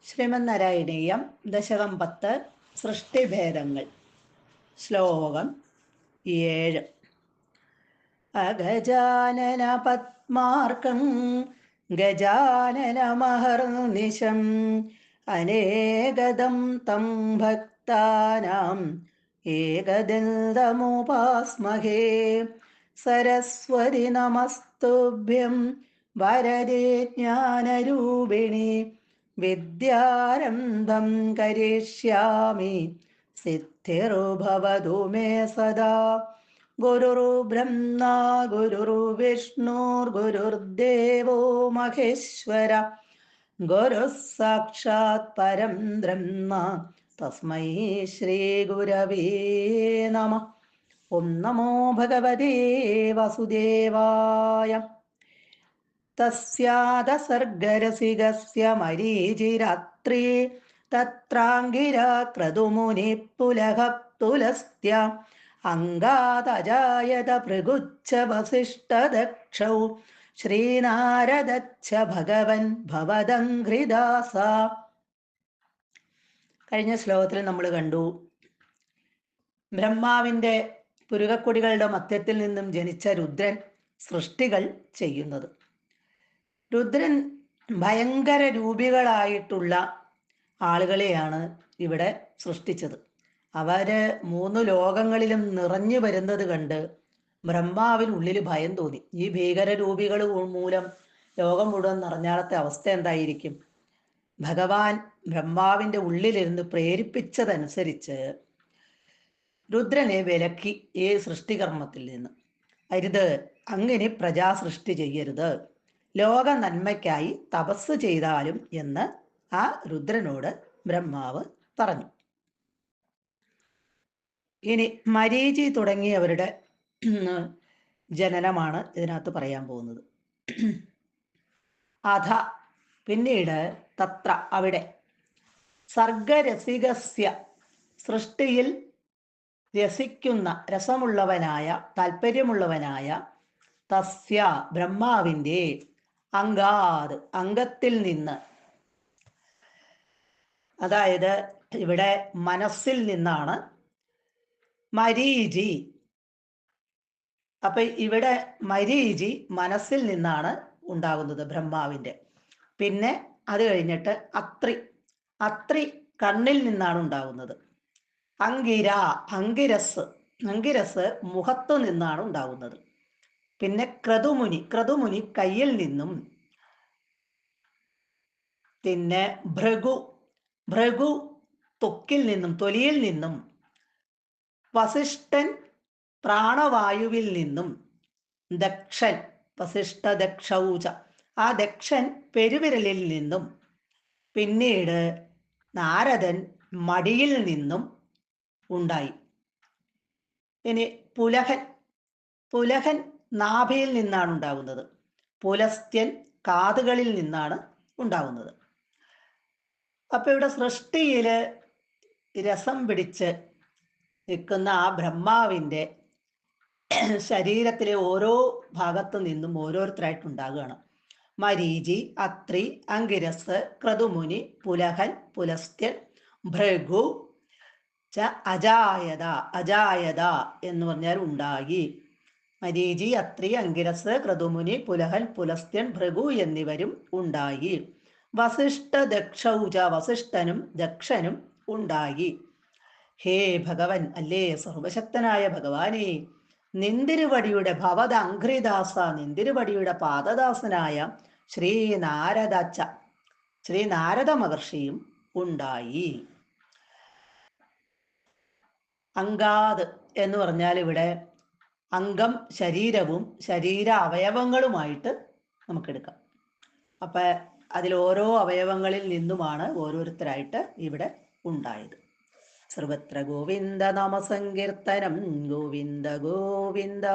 ശ്രീമന്നാരായണീയം ദശകം 10 സൃഷ്ടിഭേദങ്ങൾ. ശ്ലോകം 7. അഗജാനന പത്മാർക്കം ഗജാനനമഹർനിശം അനേകദം തം ഭക്താനാം ഏകദന്തമുപാസ്മഹേ. സരസ്വതി നമസ്തുഭ്യം വരദേ ജ്ഞാനരൂപിണി വിദ്യാരംഭം കരിഷ്യാമി സിദ്ധിർഭവതു മേ സദാ. ഗുരുർബ്രഹ്മ ഗുരുർവിഷ്ണുർഗുരുർദേവോ മഹേശ്വര ഗുരുഃ സാക്ഷാത് പരം ബ്രഹ്മ തസ്മൈ ശ്രീ ഗുരവേ നമഃ. ഓം നമോ ഭഗവതേ വസുദേവായ. തസ്യാദസർഗരസികസ്യ മരീചിരാത്രി തത്രാംഗിരാ ക്രതുമുനി പുലഹ പുലസ്ത്യ അംഗാതജായത ഭൃഗുച്ഛ വസിഷ്ഠദക്ഷൗ ശ്രീനാരദച്ഛ ഭഗവൻ ഭവദംഘ്രിദാസ. കഴിഞ്ഞ ശ്ലോകത്തിൽ നമ്മൾ കണ്ടു, ബ്രഹ്മാവിൻ്റെ പുരുകക്കൊടികളുടെ മധ്യത്തിൽ നിന്നും ജനിച്ച രുദ്രൻ സൃഷ്ടികൾ ചെയ്യുന്നത്. രുദ്രൻ ഭയങ്കര രൂപികളായിട്ടുള്ള ആളുകളെയാണ് ഇവിടെ സൃഷ്ടിച്ചത്. അവര് 3 ലോകങ്ങളിലും നിറഞ്ഞു വരുന്നത് കണ്ട് ബ്രഹ്മാവിനുള്ളിൽ ഭയം തോന്നി. ഈ ഭീകര രൂപികൾ മൂലം ലോകം മുഴുവൻ നിറഞ്ഞാളത്തെ അവസ്ഥ എന്തായിരിക്കും? ഭഗവാൻ ബ്രഹ്മാവിൻ്റെ ഉള്ളിലിരുന്ന് പ്രേരിപ്പിച്ചതനുസരിച്ച് രുദ്രനെ വിലക്കി ഈ സൃഷ്ടികർമ്മത്തിൽ നിന്ന്. അരുത്, അങ്ങനെ പ്രജാസൃഷ്ടി ചെയ്യരുത്, ലോക നന്മയ്ക്കായി തപസ് ചെയ്താലും എന്ന് ആ രുദ്രനോട് ബ്രഹ്മാവ് പറഞ്ഞു. ഇനി മരീചി തുടങ്ങിയവരുടെ ജനനമാണ് ഇതിനകത്ത് പറയാൻ പോകുന്നത്. അധ പിന്നീട് തത്ര അവിടെ സർഗരസികസ്യ സൃഷ്ടിയിൽ രസിക്കുന്ന രസമുള്ളവനായ താല്പര്യമുള്ളവനായ തസ്യ ബ്രഹ്മാവിൻ്റെ അംഗാത് അംഗത്തിൽ നിന്ന്, അതായത് ഇവിടെ മനസ്സിൽ നിന്നാണ് മരീചി. അപ്പൊ ഇവിടെ മരീചി മനസ്സിൽ നിന്നാണ് ഉണ്ടാകുന്നത് ബ്രഹ്മാവിൻ്റെ. പിന്നെ അത് കഴിഞ്ഞിട്ട് അത്രി കണ്ണിൽ നിന്നാണ് ഉണ്ടാകുന്നത്. അങ്കിരസ് മുഖത്തു നിന്നാണ് ഉണ്ടാകുന്നത്. പിന്നെ ക്രതുമുനി കയ്യിൽ നിന്നും. പിന്നെ ഭൃഗു ത്വക്കിൽ നിന്നും, തൊലിയിൽ നിന്നും. വസിഷ്ഠൻ പ്രാണവായുവിൽ നിന്നും. ദക്ഷൻ വസിഷ്ഠ ദക്ഷൗച, ആ ദക്ഷൻ പെരുവിരലിൽ നിന്നും. പിന്നീട് നാരദൻ മടിയിൽ നിന്നും ഉണ്ടായി. ഇനി പുലഹൻ നാഭിയിൽ നിന്നാണ് ഉണ്ടാകുന്നത്. പുലസ്ത്യൻ കാതുകളിൽ നിന്നാണ് ഉണ്ടാകുന്നത്. അപ്പൊ ഇവിടെ സൃഷ്ടിയില് രസം പിടിച്ച് നിൽക്കുന്ന ആ ബ്രഹ്മാവിൻ്റെ ശരീരത്തിലെ ഓരോ ഭാഗത്തു നിന്നും ഓരോരുത്തരായിട്ടുണ്ടാകുകയാണ്. മരീചി, അത്രി, അങ്കിരസ്, ക്രതുമുനി, പുലഹൻ, പുലസ്ത്യൻ, ഭൃഗു അജായത എന്ന് പറഞ്ഞാൽ ഉണ്ടായി. മരീചി, അത്രി, അങ്കിരസ്, ക്രതുമുനി, പുലഹൻ, പുലസ്ത്യൻ, ഭൃഗു എന്നിവരും ഉണ്ടായി. വസിഷ്ഠ ദക്ഷൗച, വസിഷ്ഠനും ദക്ഷനും ഉണ്ടായി. ഹേ ഭഗവൻ, അല്ലേ സർവശക്തനായ ഭഗവാനെ, നിന്തിരുവടിയുടെ ഭവദ അംഘ്രിദാസ, നിന്തിരുവടിയുടെ പാദദാസനായ ശ്രീ നാരദ മഹർഷിയും ഉണ്ടായി. അംഗാത് എന്ന് പറഞ്ഞാൽ ഇവിടെ അംഗം ശരീരവും ശരീര അവയവങ്ങളുമായിട്ട് നമുക്കെടുക്കാം. അപ്പൊ അതിൽ ഓരോ അവയവങ്ങളിൽ നിന്നുമാണ് ഓരോരുത്തരായിട്ട് ഇവിടെ ഉണ്ടായത്. സർവത്ര ഗോവിന്ദ നാമ സങ്കീർത്തനം, ഗോവിന്ദ ഗോവിന്ദ.